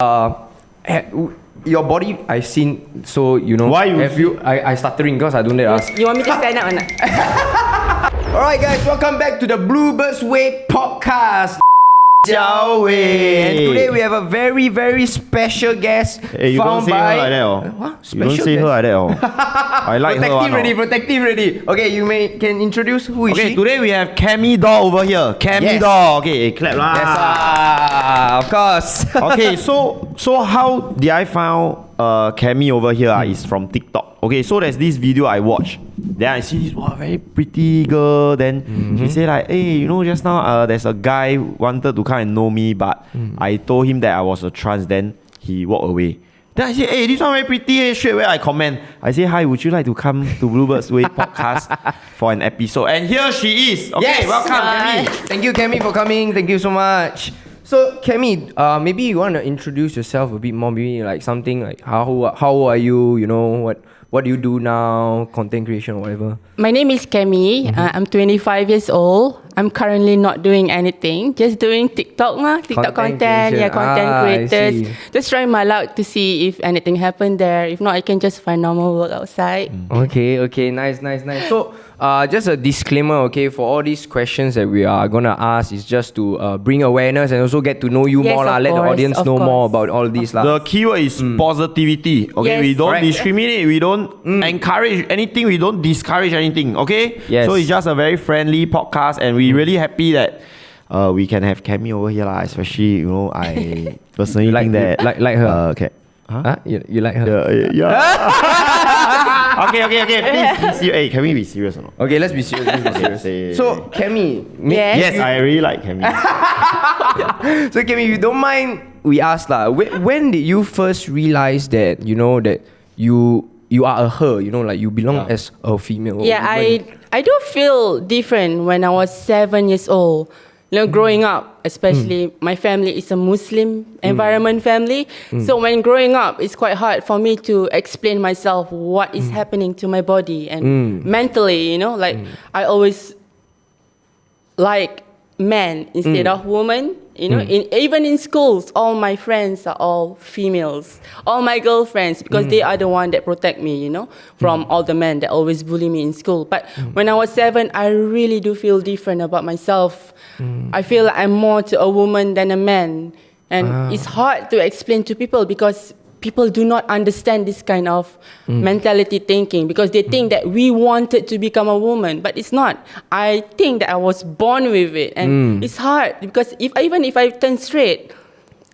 Your body, I've seen, so Why you have you? I stuttering because I don't let us. You want me to stand up or not? Alright guys, welcome back to the Bluebird's Way podcast. And today we have a very, very special guest Hey, you don't found say her by... like that, oh. What? You don't say her like that, oh. I like her. Protective ready. Okay, can introduce who is Okay, she? today we have Cammy doll over here. Cammy Yes. doll. Okay, clap lah. Yes, of course. Okay, so how did I found Cammy over here is from TikTok. Okay, so there's this video I watched. Then I see this very pretty girl. Then she say like, hey, just now there's a guy wanted to come and know me, but I told him that I was a trans. Then he walked away. Then I say, hey, this one very pretty. Straight away I comment. I say, hi, would you like to come to Bluebird's Way podcast for an episode? And here she is. Okay, Yes. welcome, Cammy. Thank you, Cammy, for coming. Thank you so much. So, Cammy, maybe you want to introduce yourself a bit more. Maybe like something like how old are you? What do you do now? Content creation or whatever. My name is Cammy. I'm 25 years old. I'm currently not doing anything. Just doing TikTok Content content. creation. Yeah, content I creators. see. Just trying my luck to see if anything happened there. If not, I can just find normal work outside. Okay, nice. So, just a disclaimer, okay, for all these questions that we are gonna ask is just to bring awareness and also get to know you Yes, more, of let the course, audience of know more course. about all these lah. The keyword is positivity. Okay, Yes. we don't Correct. discriminate, we don't encourage anything, we don't discourage anything. Okay, Yes. so it's just a very friendly podcast, and we're really happy that we can have Cammy over here lah. Especially I personally like think that like her. Okay. Huh? You like her? Yeah. okay. Please, hey, can we be serious or not? Okay, let's be serious. Say- So, Cammy, Yes. Yes, I really like Cammy. so Cammy, if you don't mind, we ask lah. When did you first realize that that you are a her? Like you belong as a female. Yeah, I do feel different when I was 7 years old. Growing up, especially my family is a Muslim environment family. So when growing up, it's quite hard for me to explain myself what is happening to my body and mentally, I always like men instead of women. Even in schools, all my friends are all females. All my girlfriends, because they are the one that protect me, from all the men that always bully me in school. But when I was 7, I really do feel different about myself. I feel like I'm more to a woman than a man. And it's hard to explain to people because people do not understand this kind of mentality thinking because they think that we wanted to become a woman, but it's not. I think that I was born with it, and it's hard because even if I turn straight,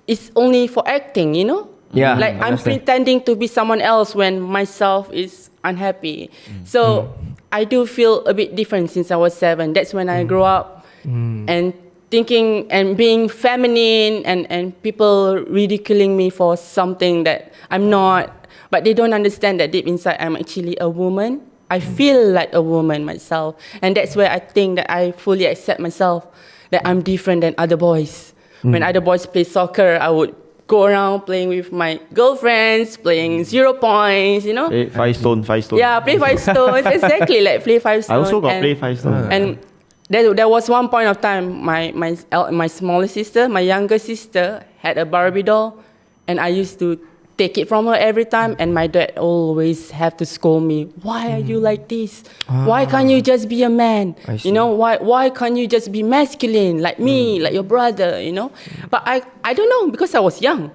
it's only for acting, Yeah, like I'm understand. pretending to be someone else when myself is unhappy. So I do feel a bit different since I was 7. That's when I grew up and thinking and being feminine and people ridiculing me for something that I'm not, but they don't understand that deep inside I'm actually a woman. I feel like a woman myself, and that's where I think that I fully accept myself, that I'm different than other boys. When other boys play soccer, I would go around playing with my girlfriends, playing 0 points, Hey, 5 stone. Yeah, play 5 stones, exactly, like play 5 I stones. also got play 5 stone. And there was one point of time, my smaller sister, my younger sister, had a Barbie doll, and I used to take it from her every time, and my dad always have to scold me. Why are you like this? Why can't you just be a man? I see. Why can't you just be masculine like me, like your brother? But I don't know because I was young.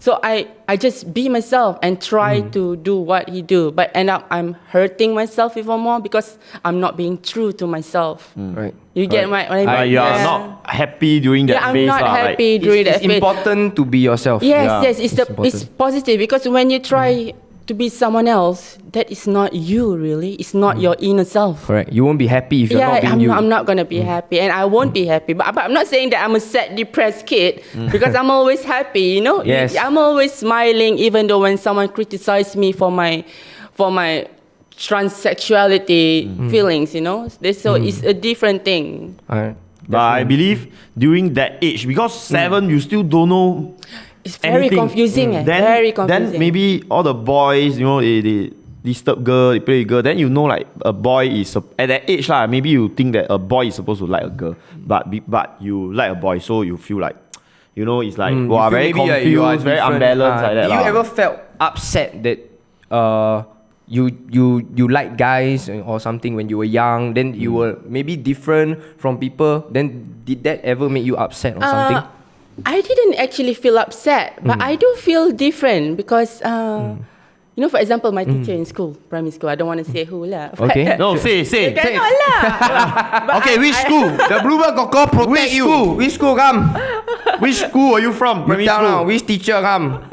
So I just be myself and try to do what he do, but end up I'm hurting myself even more because I'm not being true to myself. Right. You get what I mean? You are not happy during that I'm phase. not lah, happy during that It's phase. important to be yourself. Yes, It's it's important. positive because when you try to be someone else, that is not you really. It's not your inner self. Correct. You won't be happy if you're not being you. I'm not gonna be happy, and I won't be happy. But I'm not saying that I'm a sad, depressed kid because I'm always happy. Yes. I'm always smiling, even though when someone criticizes me for my transsexuality feelings. So it's a different thing. Alright. But I believe during that age, because 7, you still don't know It's very anything. confusing. Then Very confusing. maybe all the boys, they disturb girl, they play with girl, then like a boy is at that age lah. Maybe you think that a boy is supposed to like a girl, but you like a boy, so you feel like you know, it's like You wow, feel very maybe like you are confused, very different. unbalanced like that. You lah. ever felt upset that you like guys or something when you were young, then you were maybe different from people, then did that ever make you upset or something? I didn't actually feel upset, but I do feel different because, you know, for example, my teacher in school, primary school, I don't want to say who lah. but- Okay. No, say. You cannot lah. But Okay, which school? The Bluebird Coco protect Which you. school? Which school come? Which school are you from? You Primary tell now, school. which teacher come?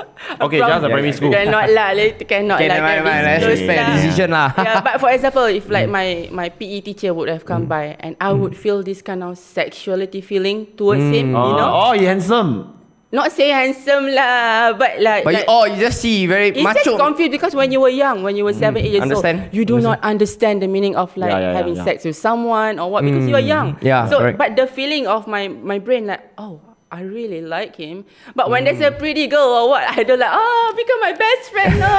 Okay, just the primary school. Cannot lah, cannot Okay, lah. never mind, let's Disclose respect lah. the decision lah. Yeah, but for example, if like my PE teacher would have come by and I would feel this kind of sexuality feeling towards him, you know, Oh, he handsome. not say handsome lah, but like, But like you just see very it's macho. just confused because when you were young, when you were 7, 8 years Understand. old, you do not understand the meaning of like Yeah, having yeah. sex with someone or what because you are young. Yeah, So, correct. but the feeling of my brain like, oh, I really like him. But when there's a pretty girl or what, I don't like, oh, become my best friend. No.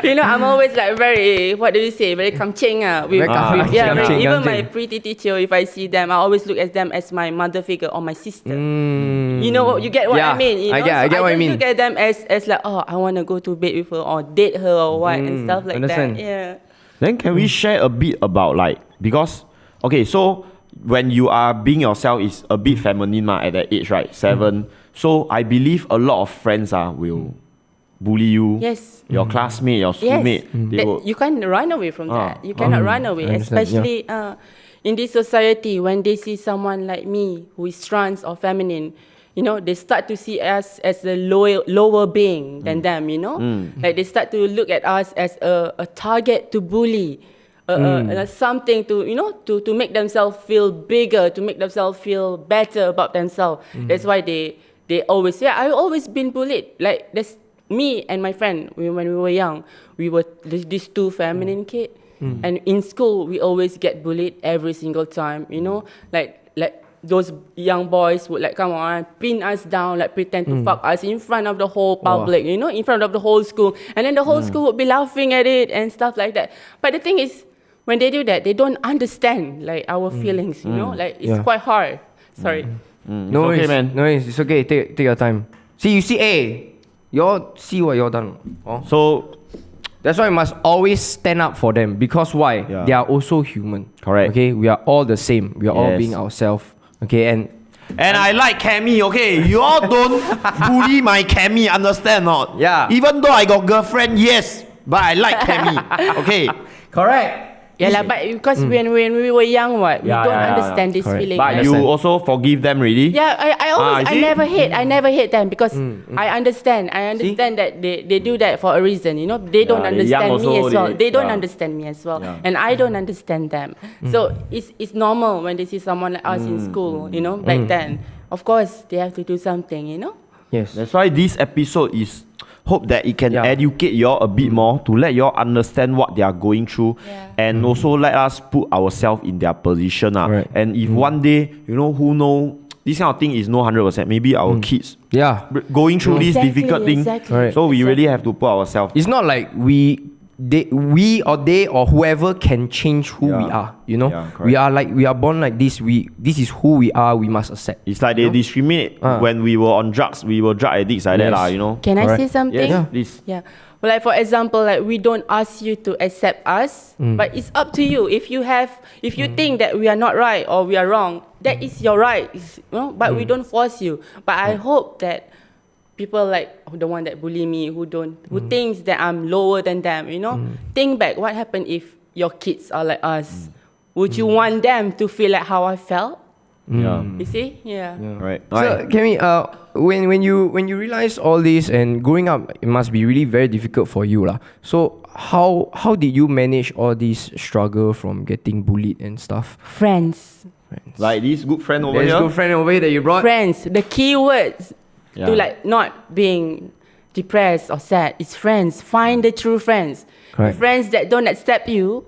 You know, I'm always like very, what do you say, very kamcheng. Very kamcheng, Yeah, kamcheng, even my kamcheng. pretty teacher, if I see them, I always look at them as my mother figure or my sister. You know, you get what Yeah, I mean? You know? I get what you don't mean. look at them as like, oh, I want to go to bed with her or date her or what and stuff like understand. that. Yeah. Then can we share a bit about like, because okay, so when you are being yourself is a bit feminine at that age, right? 7. So I believe a lot of friends will bully you. Yes. Your classmate, your Yes. schoolmate. They That will, you can't run away from that. You cannot run away, I understand, especially in this society when they see someone like me who is trans or feminine. You know, they start to see us as a lower being than them, you know? Like they start to look at us as a target to bully. Something to, you know, to make themselves feel bigger, to make themselves feel better about themselves. That's why they always say, I've always been bullied. Like that's me and my friend, when we were young, we were these two feminine kids. And in school, we always get bullied every single time, you know? Like those young boys would like come on, pin us down, like pretend to fuck us in front of the whole public, you know, in front of the whole school. And then the whole school would be laughing at it and stuff like that. But the thing is, when they do that, they don't understand like our feelings, you know? Like it's quite hard. Sorry. No okay, worries, man. No worries. It's okay. Take your time. See, you see, you all see what you done. Oh. so That's why you must always stand up for them because why? Yeah. They are also human. Correct. Okay, we are all the same. We are all Yes. being ourselves. Okay, and I like Cammy, okay? You all don't bully my Cammy, understand not? Yeah. Even though I got girlfriend, yes, but I like Cammy, okay? correct. Yeah, lah, but because when we were young, we don't understand this Correct. feeling. But right? you Understand. also forgive them already? Yeah, I always, you see? I never hate them because I understand that they do that for a reason, you know. They don't Yeah, they're young understand me also, as well. They don't yeah. understand me as well. Yeah. And I don't understand them. So it's normal when they see someone like us in school, you know, back then. Of course, they have to do something, you know. Yes. That's why this episode is hope that it can Yeah. educate you all a bit more to let you all understand what they are going through and also let us put ourselves in their position. Right. And if one day, you know, who know, this kind of thing is no 100%. Maybe our kids Yeah. going through this Exactly, difficult thing. exactly. Right. So we really have to put ourselves. It's not like we or whoever can change who we Yeah. are. You know, Yeah, we are born like this. This is who we are. We must accept. It's like they discriminate when we were on drugs. We were drug addicts like that, Yes. lah. You know. Can I Correct. say something? Yes, please. Yeah. Well, like for example, like we don't ask you to accept us, but it's up to you. If you think that we are not right or we are wrong, that is your right. You know? But we don't force you. But I hope that people like the one that bully me, who thinks that I'm lower than them, you know, think back. What happened if your kids are like us? Would you want them to feel like how I felt? Yeah. You see? Yeah. Right. So, Cammy, when you realize all this and growing up, it must be really very difficult for you, lah. So how did you manage all this struggle from getting bullied and stuff? Friends. Like this good friend over There's here. a good friend over here that you brought. Friends. The key words to like not being depressed or sad is friends. Find the true friends. The Correct. friends that don't accept you,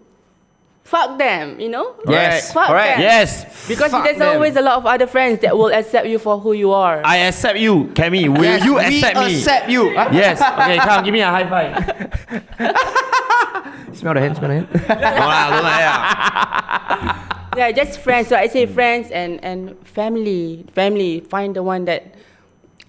fuck them, you know? Yes, Fuck correct. them. Yes. Because Fuck there's them. always a lot of other friends that will accept you for who you are. I accept you, Cammy. Will Yes, you we accept me? accept you. Yes. Okay, come, give me a high five. Smell the hand. Smell the hand. No lah, don't like that. Yeah, just friends. So I say friends and family. Family. Find the one that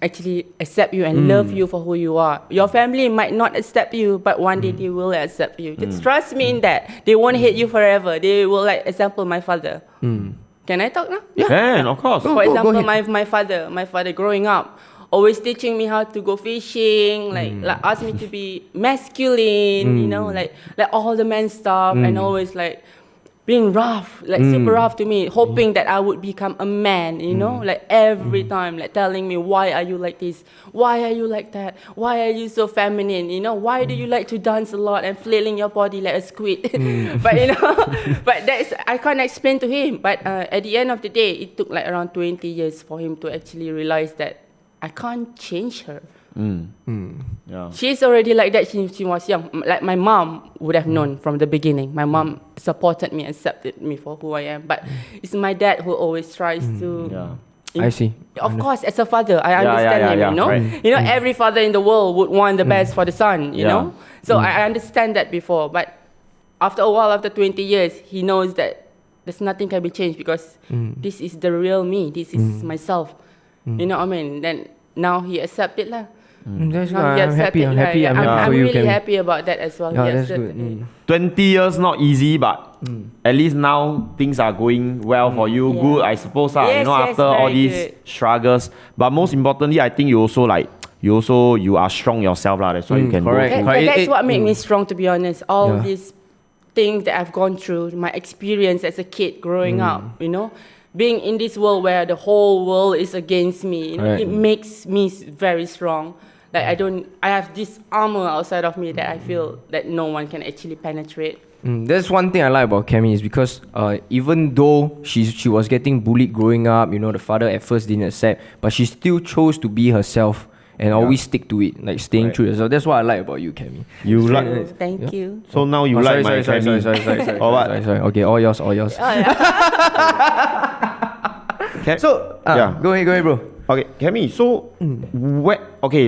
actually accept you and love you for who you are. Your family might not accept you, but one day they will accept you. Just trust me in that. They won't hate you forever. They will, like, example, my father. Can I talk now? Yeah, of course. For example, my father growing up, always teaching me how to go fishing, like ask me to be masculine, you know, like all the man stuff, and always like being rough, like super rough to me, hoping that I would become a man, you know, like every time, like telling me, why are you like this? Why are you like that? Why are you so feminine? You know, why do you like to dance a lot and flailing your body like a squid? But you know, but that's, I can't explain to him. But at the end of the day, it took like around 20 years for him to actually realize that I can't change her. Yeah. She's already like that since she was young. Like my mom would have known from the beginning. My mom supported me, accepted me for who I am. But it's my dad who always tries to. I see. Of course, as a father, I understand him. You know, right. you know, every father in the world would want the best for the son. You know, so I understand that before. But after a while, after 20 years, he knows that there's nothing can be changed because this is the real me. This is myself. You know what I mean? Then now he accepted lah. That's good. Now he I'm happy. I'm accepted, happy. I'm happy I'm for you, really Cammy. happy about that as well. Yeah, He that's accepted good. it. 20 years not easy, but at least now things are going well for you. Yeah. Good, I suppose. You Yes, know, yes, after all very these good. struggles. But most importantly, I think you also like you are strong yourself lah. That's why you can correct. go. That's what made me strong, to be honest. All Yeah. these things that I've gone through, my experience as a kid growing up, you know, being in this world where the whole world is against me, you know, Right. it makes me very strong. Like I have this armor outside of me that I feel that no one can actually penetrate. That's one thing I like about Cammy is because even though she was getting bullied growing up, you know, the father at first didn't accept, but she still chose to be herself and always stick to it, like staying true to herself. That's what I like about you, Cammy. You like. So, thank you. So now you like my sorry, Cammy. sorry. Or what? Sorry. Okay, all yours. Oh, yeah. So Go ahead, bro. Okay, Cammy, so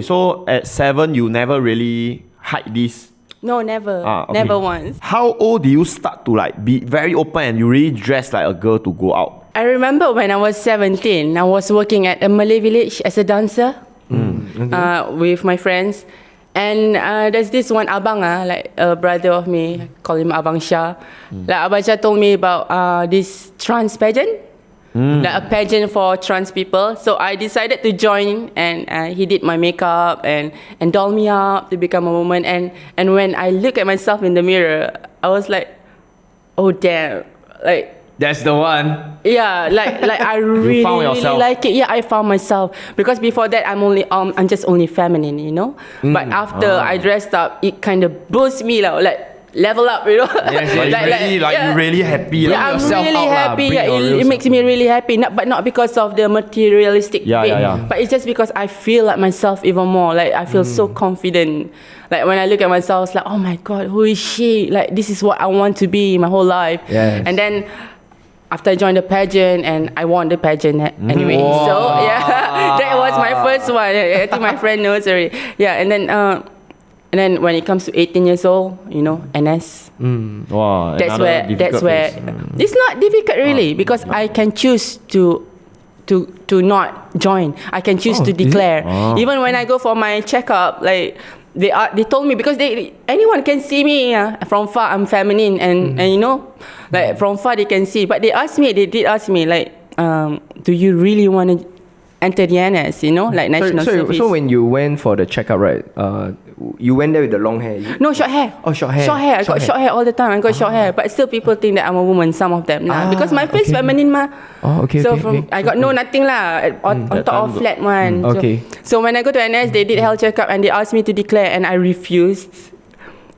so at 7 you never really hide this. No, never. Okay. Never once. How old do you start to like be very open and you really dress like a girl to go out? I remember when I was 17, I was working at a Malay village as a dancer with my friends. And there's this one abang, like a brother of me, call him Abang Shah. Like Abang Shah told me about this trans pageant. Like a pageant for trans people. So I decided to join, and he did my makeup and doll me up to become a woman. And when I look at myself in the mirror, I was like, oh damn, like That's the one. yeah, like I really, found really yourself. like it. Yeah, I found myself because before that I'm just only feminine, you know. But after I dressed up, it kind of boosts me like level up, you know. Yes, You really happy. Yeah, I'm yourself really out lah, happy. bring Yeah, your real it makes me really happy. But not because of the materialistic Yeah, thing. yeah. But it's just because I feel like myself even more. Like I feel so confident. Like when I look at myself, it's like, oh my God, who is she? Like this is what I want to be my whole life. Yes. And then after I joined the pageant and I won the pageant anyway. Wow. So yeah, that was my first one. I think my friend knows already. Yeah, and then when it comes to 18 years old, you know, NS. Wow, That's where it's not difficult really because I can choose to not join. I can choose to declare. Even when I go for my checkup, like they told me because anyone can see me from far. I'm feminine and you know, like from far they can see. But they did ask me like, do you really want to enter the NS? You know, like national service. So when you went for the checkup, right? You went there with the long hair. No, short hair. Oh, short hair. Short hair. I got short hair all the time. I got short hair. But still people think that I'm a woman, some of them. Because my face feminine ma. Oh, okay, So okay. I got nothing lah. On top of flat one. Okay. So when I go to NS, they did health checkup and they asked me to declare and I refused.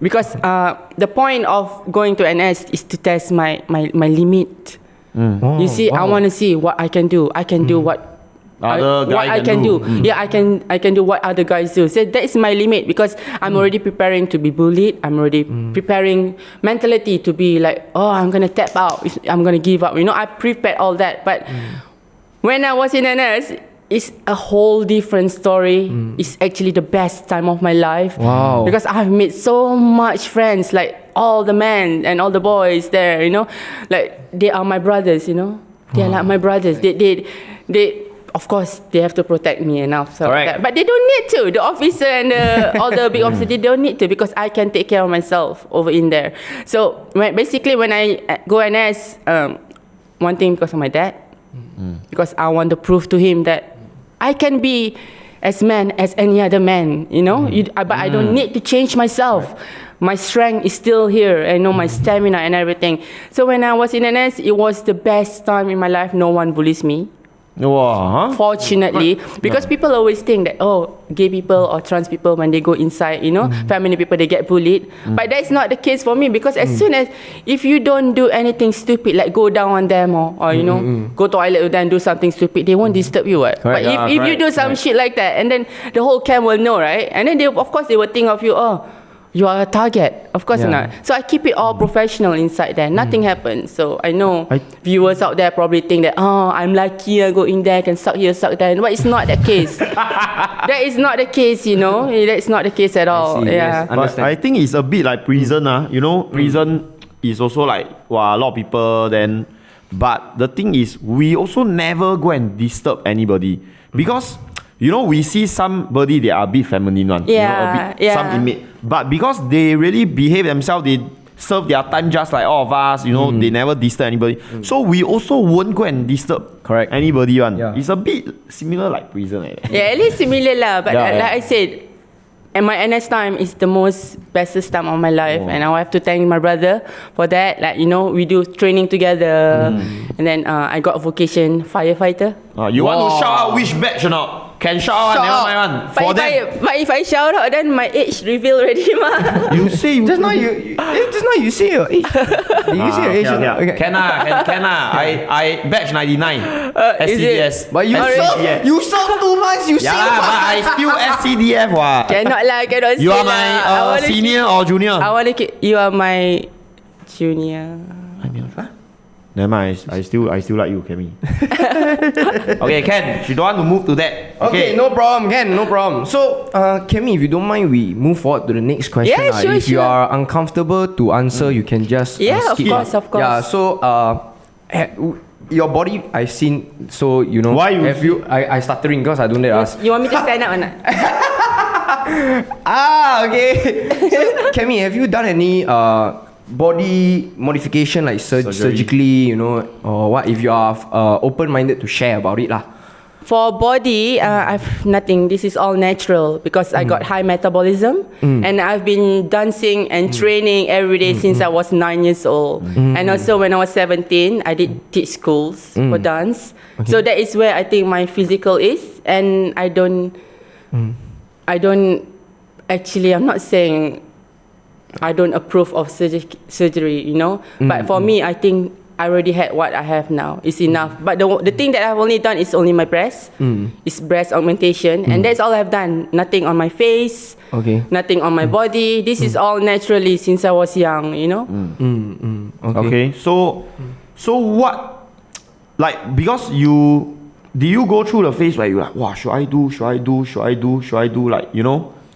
Because the point of going to NS is to test my limit. You see, I want to see what I can do. I can do what Other guy what I can can do. do. Yeah, I can do what other guys do. So that is my limit because I'm already preparing to be bullied. I'm already preparing mentality to be like, oh, I'm gonna tap out. I'm gonna give up. You know, I prepared all that. But when I was in NS, it's a whole different story. It's actually the best time of my life. Wow. Because I've made so much friends, like all the men and all the boys there. You know, like they are my brothers. You know, they are like my brothers. They of course, they have to protect me enough. So Correct. but they don't need to. The officer and all the big officers, they don't need to because I can take care of myself over in there. So basically, when I go NS, one thing because of my dad, because I want to prove to him that I can be as man as any other man. You know, but I don't need to change myself. My strength is still here. I know my stamina and everything. So when I was in NS, it was the best time in my life. No one bullies me. Wow, huh? Fortunately, because people always think that gay people or trans people when they go inside, feminine people they get bullied. But that's not the case for me because as soon as if you don't do anything stupid like go down on them or go toilet with them do something stupid, they won't disturb you. Right? But if you do some shit like that, and then the whole camp will know, right? And then they will think of you, you are a target. Of course not. So I keep it all professional inside there. Nothing happens. So I know viewers out there probably think that, I'm lucky I go in there, can suck here, suck there. But it's not the case. That is not the case, That's not the case at all. Yeah. But I think it's a bit like prison. Prison is also like, a lot of people then. But the thing is, we also never go and disturb anybody. Because we see somebody they are a bit feminine one. Some inmate. But because they really behave themselves, they serve their time just like all of us, they never disturb anybody. So we also won't go and disturb anybody one. Yeah. It's a bit similar like prison. Yeah, at least similar lah. But like I said, and my NS time is the most bestest time of my life, and I have to thank my brother for that. Like we do training together, and then I got a vocation firefighter. You want to shout out which batch or not? Can shout out, never mind one. But if I shout out, then my age reveal already, ma. You say just now you say your age. You say your age. Okay. Can I batch 99. SCDS. But you serve 2 months. You say but I still SCDF. Cannot You are my senior or junior? I want to keep. You are my junior. Never mind, I still like you, Cammy. Okay, Ken, you don't want to move to that. Okay, no problem, Ken, no problem. So, Cammy, if you don't mind, we move forward to the next question. Yeah, sure, if you are uncomfortable to answer, you can just skip. Of course. Yeah, so your body, I've seen. So Why I stuttering because I don't dare ask. You want me to stand up or not? Okay. So, Cammy, have you done any body modification like surgically, or what? If you are open-minded to share about it lah. For body, I've nothing. This is all natural because I got high metabolism, and I've been dancing and training every day since I was 9 years old. And also when I was 17, I did teach schools for dance. Okay. So that is where I think my physical is, and I don't actually. I'm not saying I don't approve of surgery, But for me, I think I already had what I have now. It's enough. But the thing that I've only done is only my breast. It's breast augmentation. And that's all I've done. Nothing on my face. Okay. Nothing on my body. This is all naturally since I was young, Okay. So what, like, because did you go through the phase where you're like, wow, should I do, like,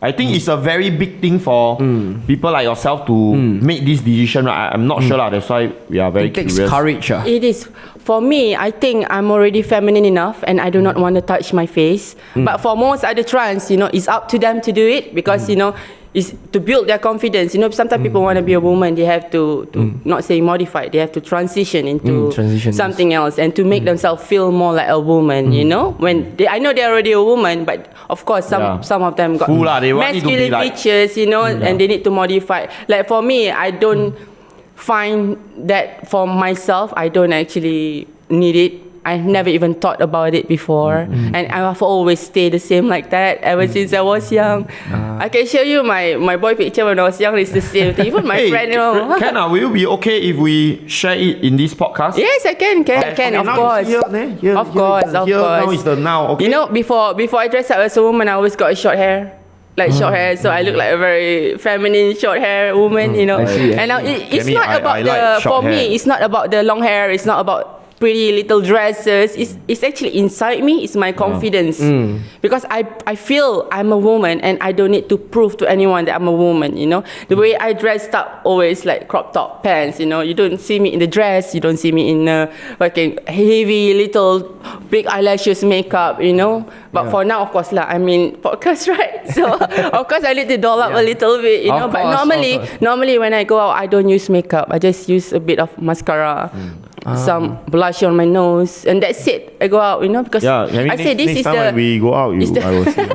I think it's a very big thing for people like yourself to make this decision. Right? I'm not sure. That's why we are very curious. It takes courage. It is. For me, I think I'm already feminine enough and I do not want to touch my face. But for most other trans, it's up to them to do it because, is to build their confidence. Sometimes people want to be a woman, they have to not say modify, they have to transition into something else and to make themselves feel more like a woman, when I know they're already a woman, but of course some of them got masculine features, and they need to modify. Like for me, I don't find that for myself, I don't actually need it. I've never even thought about it before, and I've always stayed the same like that ever since I was young. I can show you my boy picture when I was young. It's the same thing. Even my friend, Ken, will you be okay if we share it in this podcast? Yes, I can. Of course. Of course. Now is the now. Okay. Before I dress up as a woman, I always got a short hair. Short hair, so I look like a very feminine short hair woman, I see. And now it's not about for me, it's not about the long hair. It's not about pretty little dresses. It's actually inside me. It's my confidence. Because I feel I'm a woman and I don't need to prove to anyone that I'm a woman, you know. The way I dressed up, always like crop top pants, you know. You don't see me in the dress. You don't see me in heavy little big eyelashes, makeup, you know. But for now, of course lah, I'm in podcast, right? So of course I need to doll up a little bit, you know. Of But course, normally when I go out, I don't use makeup. I just use a bit of mascara, some blush on my nose, and that's it. I go out, you know, because I say this next is time when we go out, I will see.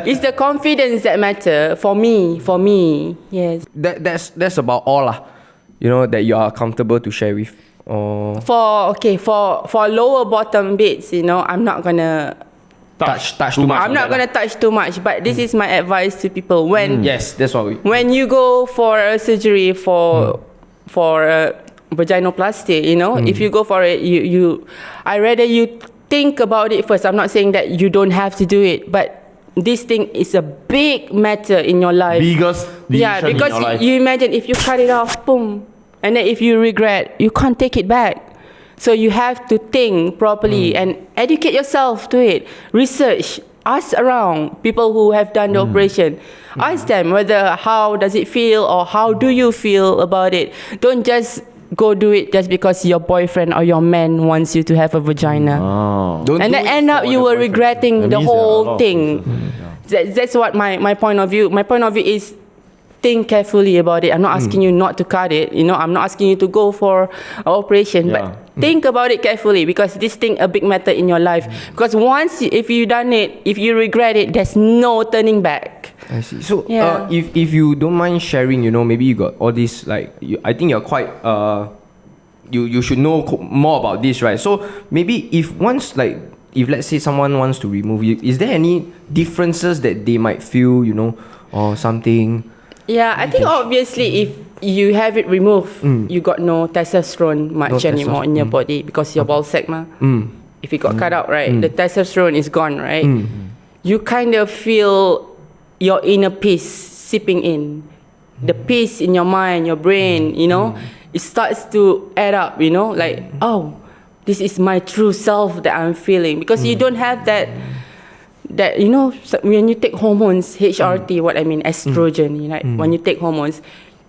it's the confidence that matter for me. For me, yes. That's about all lah. You know, that you are comfortable to share with. Or For lower bottom bits, you know, I'm not gonna touch too much. I'm not gonna touch too much. But this is my advice to people when Yes, that's what we. when you go for a surgery for vaginoplasty, you know, if you go for it, I rather you think about it first. I'm not saying that you don't have to do it, but this thing is a big matter in your life. Biggest decision in because your life. you imagine if you cut it off, boom, and then if you regret, you can't take it back. So you have to think properly and educate yourself to it. Research. Ask around people who have done the operation. Ask them whether how does it feel or how do you feel about it. Don't just go do it just because your boyfriend or your man wants you to have a vagina. Don't And do then it end up for you the were boyfriend. regretting That the means there are a lot whole of thing. That's what my point of view. My point of view is think carefully about it. I'm not asking you not to cut it. You know, I'm not asking you to go for an operation, but think about it carefully because this thing a big matter in your life. Because if you done it, if you regret it, there's no turning back. I see. So, Yeah. if you don't mind sharing, you know, maybe you got all this like, I think you're quite you should know more about this, right? So maybe if let's say someone wants to remove you, is there any differences that they might feel, you know, or something? Yeah, I think obviously if you have it removed, you got no testosterone much anymore in your body because your ball sack ma. If it got cut out, right, the testosterone is gone, right? You kind of feel your inner peace seeping in. The peace in your mind, your brain, you know, it starts to add up, you know, like, oh, this is my true self that I'm feeling. Because you don't have that, you know, when you take hormones, HRT, what I mean, estrogen, you know, when you take hormones,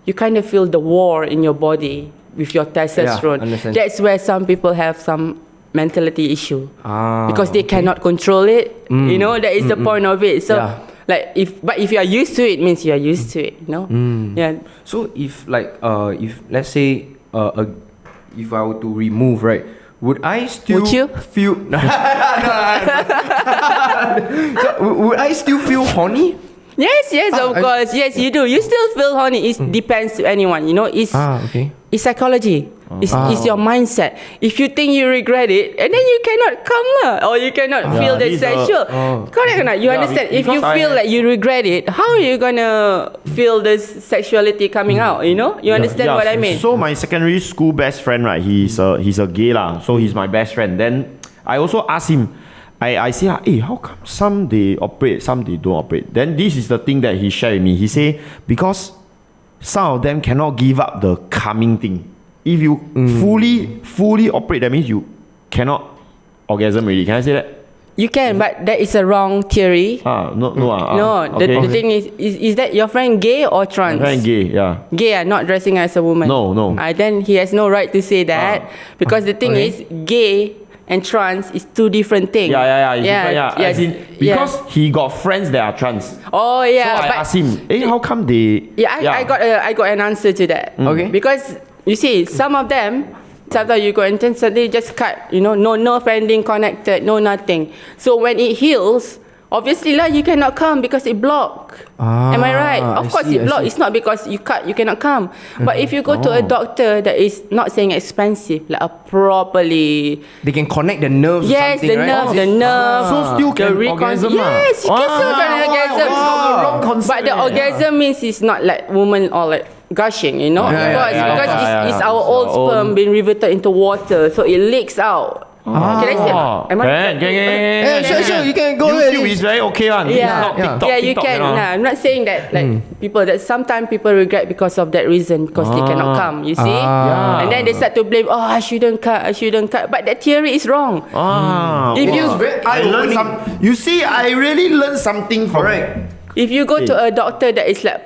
you kind of feel the war in your body with your testosterone. understand. That's where some people have some mentality issue. Because they okay. cannot control it. You know, that is the point of it. So, Yeah. like, if you are used to it, means you are used to it, you know? Yeah. So if let's say if I were to remove, right, would I still Would you? feel so, would I still feel horny? Yes, of course. Yes, you do. You still feel horny. It depends to anyone, you know? It's Okay. It's psychology. It's your mindset. If you think you regret it, and then you cannot come or you cannot feel that these sexual. Correct or not? You understand? If you because feel like you regret it, how are you gonna feel this sexuality coming out? You know? You understand what I mean? So my secondary school best friend, right? He's a gay lah. So he's my best friend. Then I also asked him. I say, hey, how come some they operate, some they don't operate? Then this is the thing that he shared with me. He say because some of them cannot give up the coming thing. If you fully operate, that means you cannot orgasm really. Can I say that? You can, but that is a wrong theory. No. The thing is that your friend gay or trans? My friend gay, yeah. Gay, not dressing as a woman. No. Then he has no right to say that because the thing is, gay and trans is two different things. Yeah. As in, because he got friends that are trans. Oh yeah. So I asked him, how come they? I got an answer to that. Okay. Because you see, some of them, sometimes you go and then suddenly just cut. You know, no friending connected, no nothing. So when it heals, obviously lah, you cannot come because it blocked. Am I right? Of course it blocked. It's not because you cut, you cannot come. But if you go to a doctor that is not saying expensive, like a properly, They can connect the nerves. yes, or something, the nerve. So still can orgasm lah. Yes, you can still get an orgasm. But the orgasm means it's not like woman or like gushing, you know, because it's our old sperm being reverted into water, so it leaks out. Can I say? Am I right? Yeah, sure. You can go ahead. YouTube is very okay one. Yeah, It's not TikTok, you TikTok, can. you know. Nah, I'm not saying that people that sometimes people regret because of that reason because they cannot come. You see, and then they start to blame. Oh, I shouldn't cut. But that theory is wrong. If you I learned some. You see, I really learned something from. if you go to a doctor that is like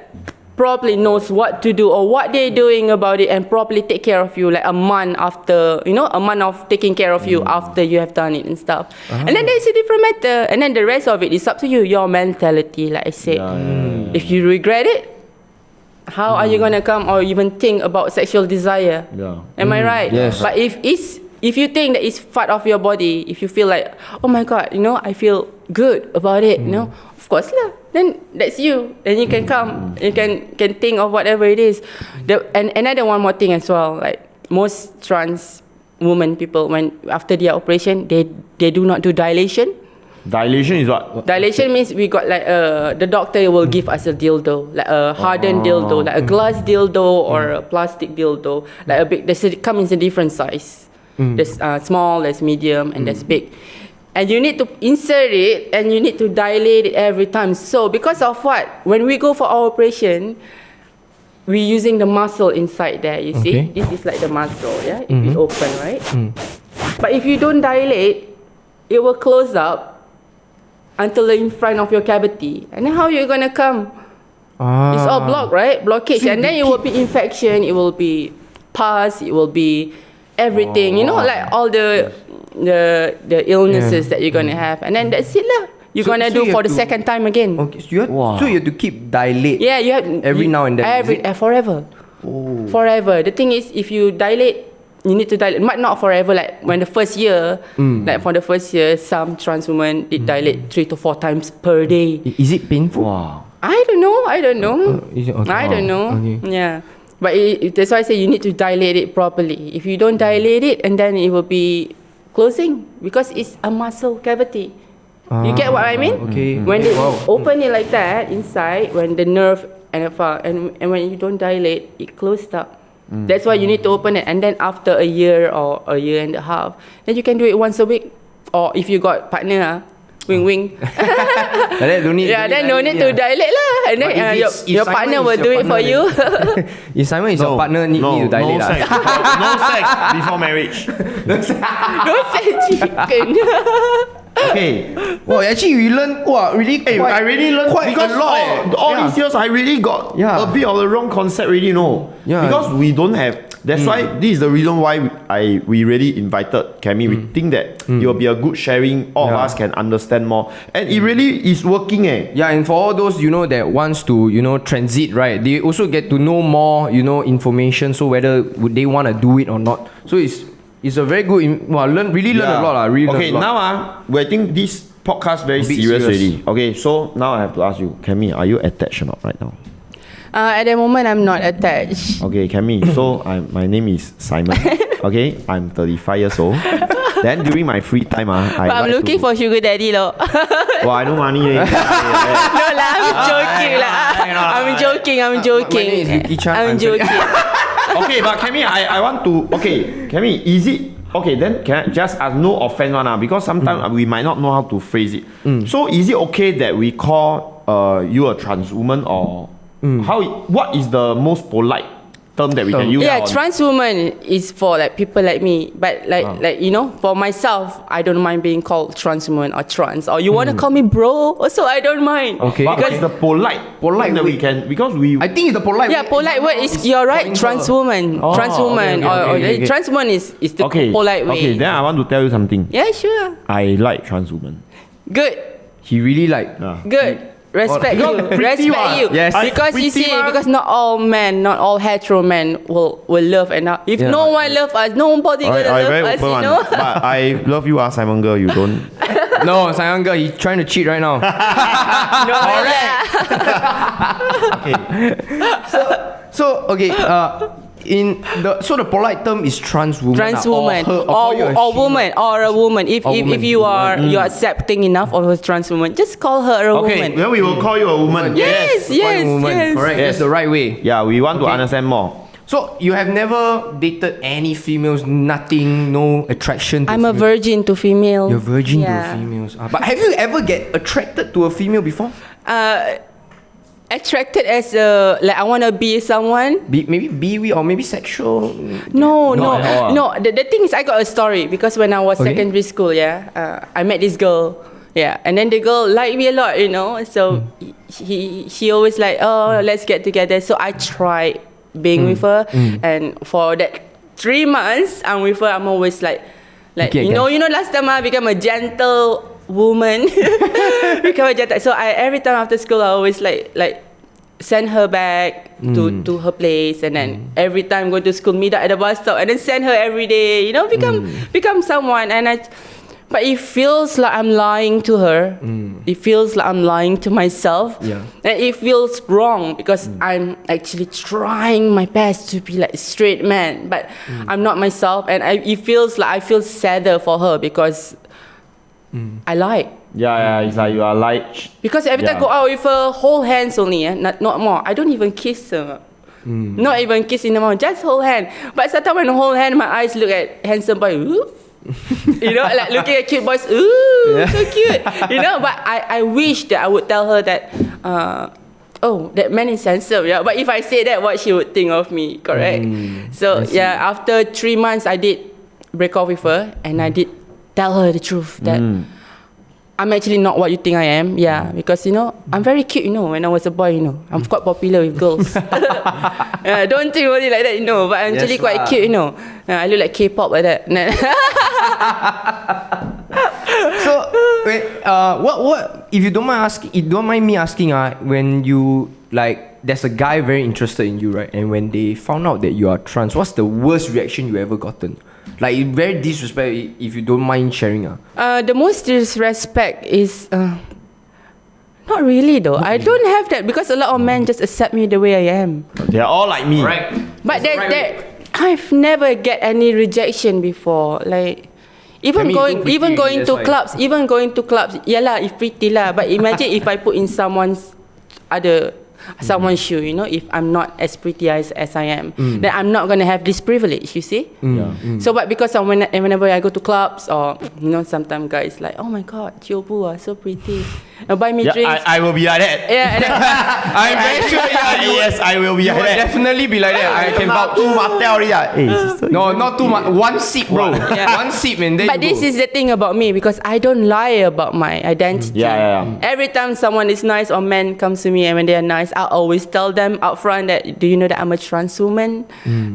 probably knows what to do or what they're doing about it and properly take care of you like a month after, a month of taking care of you after you have done it and stuff. And then there's a different matter. And then the rest of it is up to you, your mentality, like I said. If you regret it, how are you going to come or even think about sexual desire? Am I right? Yes. But if you think that it's part of your body, if you feel like, oh my God, I feel good about it, of course lah. Then that's you. Then you can come. You can think of whatever it is. And another one more thing as well. Like most trans women people, when after their operation, they do not do dilation. Dilation is what? Dilation means we got like the doctor will give us a dildo, like a hardened dildo, like a glass dildo or a plastic dildo, like a big. It comes in a different size. There's small, there's medium, and there's big. And you need to insert it and you need to dilate it every time. So because of what? When we go for our operation, we're using the muscle inside there, you see? This is like the muscle, yeah? If it's open, right? But if you don't dilate, it will close up until in front of your cavity. And then how are you going to come? It's all blocked, right? Blockage. And then it will be infection, it will be pus, it will be everything. Like all the illnesses that you're gonna have, and then that's it lah. You're gonna do for the second time again. Okay, so you have to keep dilate. Yeah, you have every now and then. Forever. Forever. The thing is, if you dilate, you need to dilate. But not forever. Like when the first year, like for the first year, some trans women did dilate 3 to 4 times per day. Is it painful? Wow. I don't know. Is it okay? I don't know. Okay. Yeah. But that's why I say you need to dilate it properly. If you don't dilate it, and then it will be closing because it's a muscle cavity. You get what I mean? Okay. When they open it like that inside, when the nerve and when you don't dilate, it closed up. That's why you need to open it, and then after a year or a year and a half, then you can do it once a week. Or if you got partner, wing. No need to dilate lah. And then your partner will do it for you. If Simon is your partner, need to dilate lah. No sex before marriage. No sex chicken. Okay. Well, actually, we learn. Really, I really learned quite because a lot. all these years I really got a bit of the wrong concept. Really, because we don't have. That's why this is the reason why we really invited Cammy. We think that it will be a good sharing. All of us can understand more, and it really is working. Yeah, and for all those that wants to transit, right? They also get to know more information. So whether would they want to do it or not. So it's a very good. Learn a lot. Really okay, learn a lot. now I think this podcast very serious already. Okay, so now I have to ask you, Cammy, are you attached or not right now? At the moment, I'm not attached. Okay, Cammy. So my name is Simon. Okay, I'm 35 years old. Then during my free time, I'm looking for sugar daddy lo. Well, I no money. No lah, I'm joking. I'm joking. I'm joking. Okay, but Cammy, I want to. Okay, Cammy, is it okay? Then can I just ask, no offense one because sometimes we might not know how to phrase it. So is it okay that we call you a trans woman or what is the most polite term that we can use? Yeah, trans woman is for like people like me, but like for myself, I don't mind being called trans woman or trans, or you want to call me bro, also I don't mind. Okay, because the polite that we can, because we. I think it's the polite. Yeah, polite word is, you're right, trans woman, trans woman, or trans woman is the polite way. Okay, then I want to tell you something. Yeah, sure. I like trans woman. Good. He really like. Good. Respect you. Yes. Because you see, because not all men, not all hetero men will love, and if no one love us, nobody gonna love us, But I love you, Simon girl. You don't. No, Simon girl, he's trying to cheat right now. No, okay. So okay. The polite term is trans woman. Trans woman, or woman, or a woman. If you are accepting enough of a trans woman, just call her a woman. Okay, then we will call you a woman. Yes. Correct. Yes. That's the right way. Yeah, we want to understand more. So you have never dated any females, nothing, no attraction to I'm a female- virgin to female. You're virgin Yeah. to females. But have you ever get attracted to a female before? Attracted as a like I want to be someone. Maybe BW or maybe sexual? No, Not at all. no. The thing is, I got a story because when I was Okay. secondary school, I met this girl. Yeah, and then the girl liked me a lot, you know. So she always like, oh, let's get together. So I tried being with her, and for that 3 months, I'm with her. I'm always like Okay, you know, last time I became a gentle woman. Become a gentle. So every time after school, I always like send her back to her place, and then every time go to school, meet her at the bus stop, and then send her every day. You know, become someone. But it feels like I'm lying to her. It feels like I'm lying to myself. Yeah. And it feels wrong because I'm actually trying my best to be like a straight man, but I'm not myself. And it feels like I feel sadder for her because I lied. Yeah, it's like you are like. Because every time I go out with her, hold hands only, not more. I don't even kiss her. Not even kiss in the mouth, just hold hand. But sometimes when I hold hand, my eyes look at handsome boy. Ooh. You know, like looking at cute boys. Ooh, so cute. You know, but I wish that I would tell her that, oh, that man is handsome. Yeah, but if I say that, what she would think of me, correct? So yeah, after 3 months, I did break off with her, and I did tell her the truth that I'm actually not what you think I am. Yeah, because I'm very cute. When I was a boy, I'm quite popular with girls. Don't think only like that, But I'm actually quite cute, I look like K-pop like that. So wait, what if you don't mind me asking, when you like there's a guy very interested in you, right? And when they found out that you are trans, what's the worst reaction you ever gotten? Like very disrespect, if you don't mind sharing. The most disrespect is not really though. I don't have that because a lot of men just accept me the way I am. They're all like me. Right. But I've never get any rejection before. Like even Cammy, you too going pretty, to clubs, yeah lah, if pretty lah. But imagine if I put in someone's shoe, if I'm not as pretty as I am, then I'm not gonna have this privilege, you see. So but because whenever I go to clubs or sometimes guys like, oh my god, Chiobu are so pretty, buy me drinks. I will be like that. Yeah, and then, I'm very sure. Yes, I will be You like will that. definitely be like that. I can vouch. Too much already. Hey, sister. No, not too much. One sip, bro. Yeah. One sip, and then but you this go. is the thing about me because I don't lie about my identity. Yeah. Every time someone is nice or man comes to me and when they are nice, I always tell them up front that, do you know that I'm a trans woman?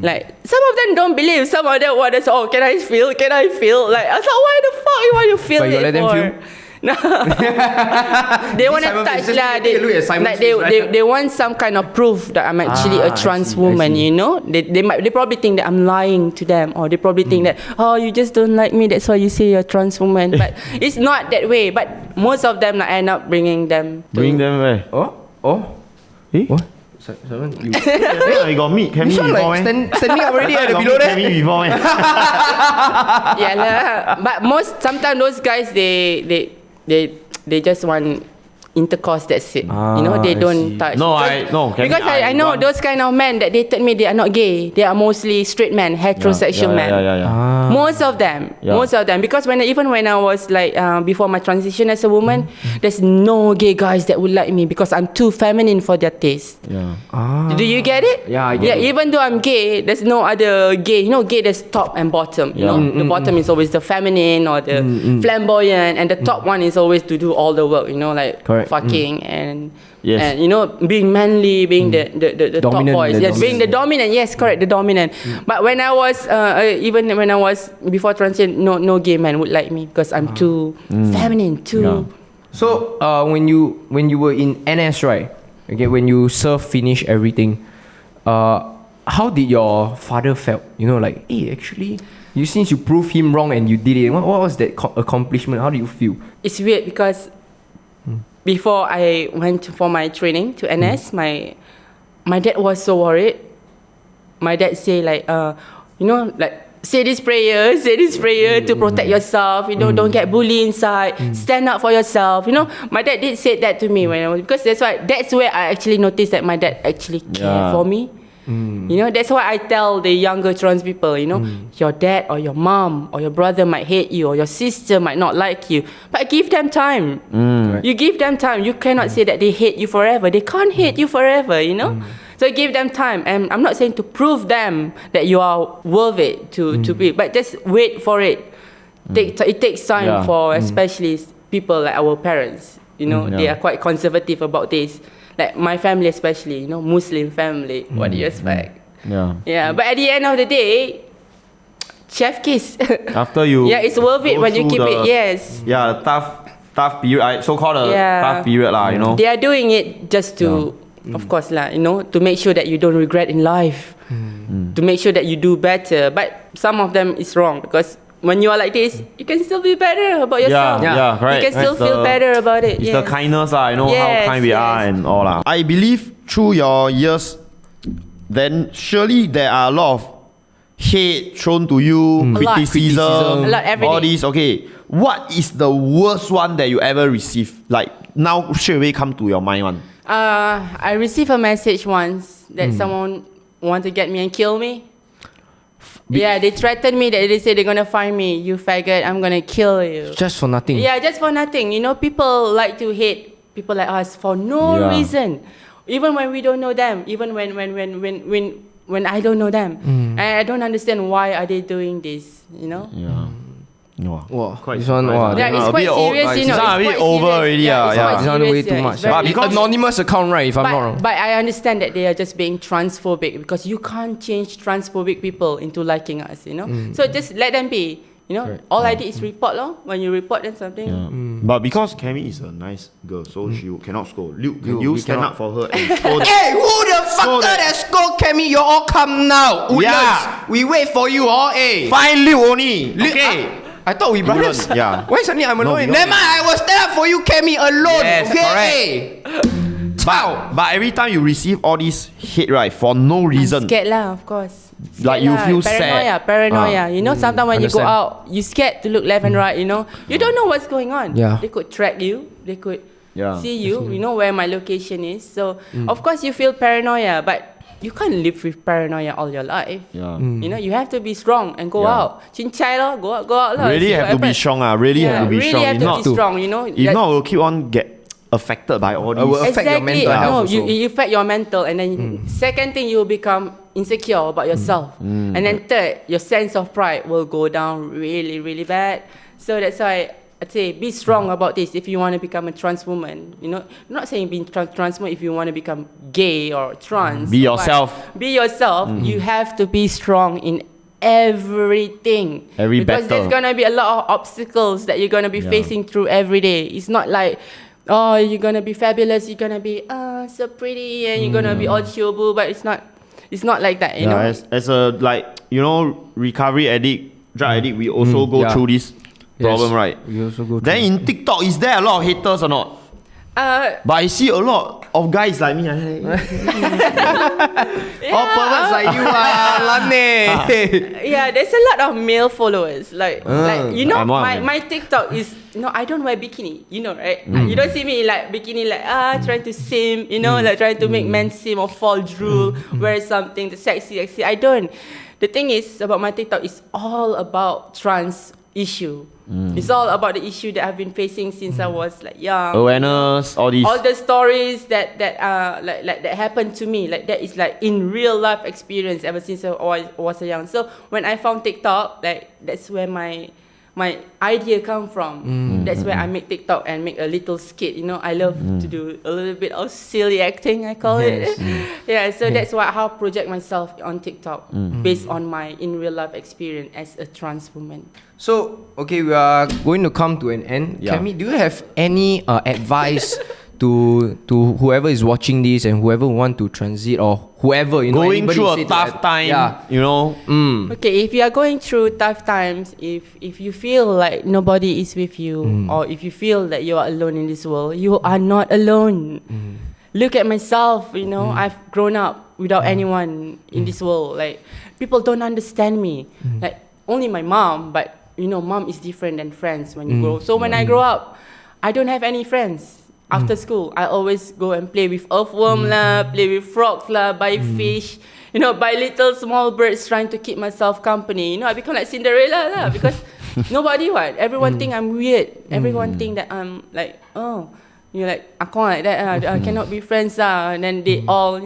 Like some of them don't believe. Some of them want to say, oh, can I feel? Like I thought, why the fuck you want to feel But you it let them for? feel? No. They want to Simon touch face, just lah. take a look at Simon's Like face, right? they want some kind of proof that I'm actually I a trans see, I woman. see. They probably think that I'm lying to them, or they probably think that, oh, you just don't like me, that's why you say you're a trans woman. But it's not that way. But most of them I end up bringing them. Bring them where? Oh. Eh? What? Simon, you Yeah, you got meet Cammy this one before, like man. standing up already at the Got below meet there. Cammy before, man. Yeah lah. But sometimes those guys they just want intercourse, that's it. They I don't see. touch. No, Cammy, Because I know want- those kind of men that dated me, they are not gay. They are mostly straight men, heterosexual men. Yeah. Most of them. Because even when I was like before my transition as a woman, there's no gay guys that would like me because I'm too feminine for their taste. Yeah. Do you get it? Yeah, I get it. Even though I'm gay, there's no other gay. Gay there's top and bottom. The bottom is always the feminine or the flamboyant, and the top one is always to do all the work. Like Correct. fucking and Yes. being manly, being the top Dominant, boys. the Yes, being the dominant. Yes, correct, the dominant. But when I was even when I was before transition, no gay man would like me because I'm too feminine, too. Yeah. So when you were in NS, right? Okay, when you finish everything, how did your father felt? Like, hey, actually, since you proved him wrong and you did it, what was that accomplishment? How do you feel? It's weird because before I went for my training to NS, my dad was so worried. My dad say like, like say this prayer to protect yourself. Don't get bullied inside. Stand up for yourself. My dad did say that to me because that's where I actually noticed that my dad actually cared for me. You know, that's why I tell the younger trans people, you know, your dad or your mom or your brother might hate you or your sister might not like you, but give them time. You give them time. You cannot say that they hate you forever. They can't hate you forever, you know. So give them time. And I'm not saying to prove them that you are worth it to be, but just wait for it. It takes time for especially people like our parents. You know, they are quite conservative about this. Like my family especially, you know, Muslim family. What do you expect? Yeah. But at the end of the day, chef kiss. After you, it's worth it when you keep it. Yes. Yeah, tough period. So-called tough period lah. You know. They are doing it just to, of course lah, you know, to make sure that you don't regret in life, to make sure that you do better. But some of them is wrong because when you are like this, you can still be better about yourself. Right. You can still feel better about it. It's the kindness, you know, how kind we are and all. I believe through your years, then surely there are a lot of hate thrown to you, criticism, a lot every all day. these. Okay, what is the worst one that you ever received? Like now, straight away come to your mind one. I received a message once that someone want to get me and kill me. Yeah, they threatened me that they say they're gonna find me. You faggot, I'm gonna kill you. Just for nothing. Yeah, just for nothing. You know, people like to hate people like us for no reason. Even when we don't know them. Even when I don't know them. And I don't understand why are they doing this, you know? Wow, Quite this one, wow. Yeah, it's quite serious, you know. This one a bit over already. This one way too much. But because anonymous account, right? If I'm not wrong. But I understand that they are just being transphobic because you can't change transphobic people into liking us, you know. So just let them be. You know, all I did is report, when you report then something. But because Cammy is a nice girl, so she cannot scold. Luke, can you stand up for her and scold? Hey, who the fucker that scold Cammy? You all come now. Yeah. We wait for you all, eh. Fine, Luke only. Okay. I thought we brothers. Yeah. Why suddenly I'm alone? because Never mind, I will stand up for you, Cammy, alone. Yes, okay? But every time you receive all this hate, right, for no reason. I'm scared lah, of course. Scared Like you lah. feel sad. Paranoia. You know, sometimes when you go Understand. out, you scared to look left and right, you know. You don't know what's going on. Yeah. They could track you. They could see you. Definitely. You know where my location is. So, of course, you feel paranoia. But you can't live with paranoia all your life. Yeah. You know, you have to be strong and go out. Cincai lah, go out lah. Really see have what to be happens. strong. Really have to be really strong. have If to not, be strong, you know. if not, we'll keep on get affected by all these. will affect your mental health No, also. you affect your mental, and then second thing, you will become insecure about yourself, and then third, your sense of pride will go down really, really bad. So that's why I'd say be strong about this if you want to become a trans woman. You know, I'm not saying being trans woman if you want to become gay or trans. Be or what. yourself. Be yourself. You have to be strong in everything. Every because battle. there's gonna be a lot of obstacles that you're gonna be facing through every day. It's not like, oh, you're gonna be fabulous, you're gonna be so pretty, and you're gonna be all chiobu, but it's not like that, you know. As a recovery addict, drug addict, we also go through this problem, right? We also go Then in TikTok, is there a lot of haters or not? But I see a lot of guys like me. all perverts like you Lane. Yeah, there's a lot of male followers. Like you know, I'm one of them. my TikTok is I don't wear bikini, you know, right? You don't see me like bikini like trying to sim, you know, like trying to make men sim or fall drool, wear something the sexy. I don't. The thing is about my TikTok is all about trans issue. It's all about the issue that I've been facing since I was like young. Awareness, all these. All the stories that like that happened to me, like that is like in real life experience ever since I was young. So when I found TikTok, like that's where my idea come from. That's where I make TikTok and make a little skit. You know, I love to do a little bit of silly acting, I call it. Yeah, so that's how I project myself on TikTok based on my in real life experience as a trans woman. So, okay, we are going to come to an end. Yeah. Cammy, do you have any advice to whoever is watching this and whoever want to transit or whoever, you know, going anybody through say a to tough time, yeah. you know. Okay, if you are going through tough times, if you feel like nobody is with you, or if you feel that you are alone in this world, you are not alone. Look at myself, you know, I've grown up without anyone in this world. Like, people don't understand me. Like, only my mom, but you know, mom is different than friends when you grow. So when I grow up, I don't have any friends. After school, I always go and play with earthworm lah, play with frogs lah, buy fish, by little small birds trying to keep myself company. I become like Cinderella lah because nobody everyone think I'm weird. Everyone think that I'm like, oh, you're like, I can't like that. I cannot be friends and then they all,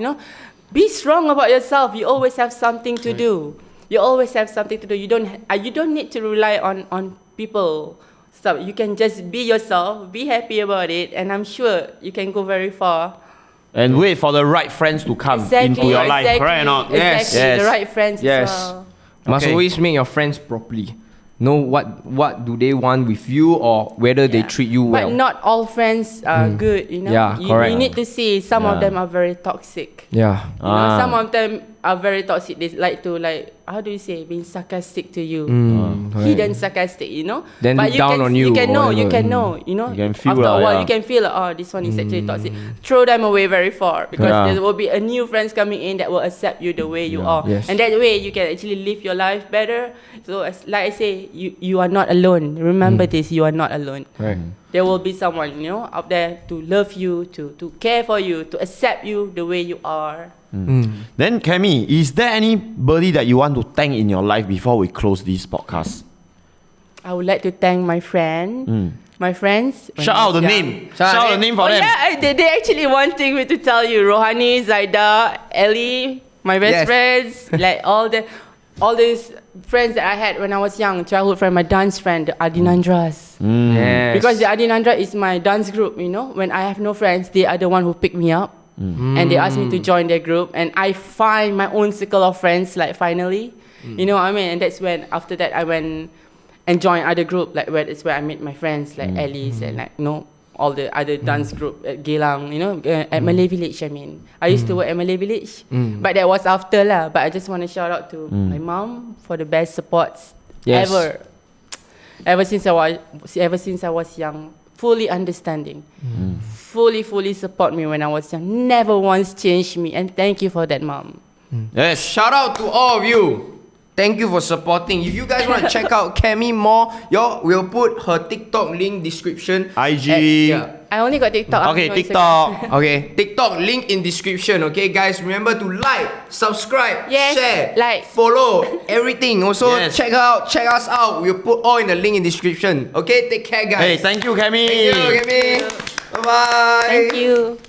be strong about yourself. You always have something to do. You always have something to do. You don't need to rely on people. So you can just be yourself, be happy about it, and I'm sure you can go very far. And wait for the right friends to come into your life, correct or not? Yes. Exactly, the right friends Yes. as well. Must Okay. always make your friends properly. Know what do they want with you or whether they treat you well. But not all friends are good, Yeah, you correct. need to see some of them are very toxic. Yeah. Some of them are very toxic. They like to how do you say, being sarcastic to you. Hidden sarcastic, Then but look down on you You can or know, you whatever. can know, You can feel after a while, yeah. you can feel, this one is actually toxic. Throw them away very far because Yeah. there will be a new friends coming in that will accept you the way you are. Yes. And that way you can actually live your life better. So like I say, you are not alone. Remember this, you are not alone. Right. There will be someone, out there to love you, to care for you, to accept you the way you are. Then Cammy, is there anybody that you want to thank in your life before we close this podcast? I would like to thank my friend, my friends. when Shout I out was the young. name. Shout out the name for them. Yeah, they actually wanting me to tell you, Rohani, Zaida, Ellie, my best Yes. friends, like all these friends that I had when I was young, childhood friend, my dance friend, the Adinandras. Yes. Because the Adinandra is my dance group, when I have no friends, they are the one who pick me up. And they asked me to join their group. And I find my own circle of friends, like finally. You know what I mean? And that's when, after that, I went and joined other group, like where it's where I met my friends, like Alice and all the other dance group at Geylang, at Malay Village, I used to work at Malay Village. But that was after lah. But I just want to shout out to my mom for the best supports Yes. ever. Ever since I was young, fully understanding. Fully support me when I was young. Never once changed me. And thank you for that, Mom. Yes. Shout out to all of you. Thank you for supporting. If you guys want to check out Cammy more, we'll put her TikTok link description. IG. I only got TikTok. Okay, no TikTok. Okay, TikTok link in description. Okay, guys, remember to like, subscribe, Yes, share, like. follow, everything. Also, Yes. check us out. We'll put all in the link in description. Okay, take care, guys. Hey, thank you, Cammy. Thank you, Cammy. Bye bye. Thank you.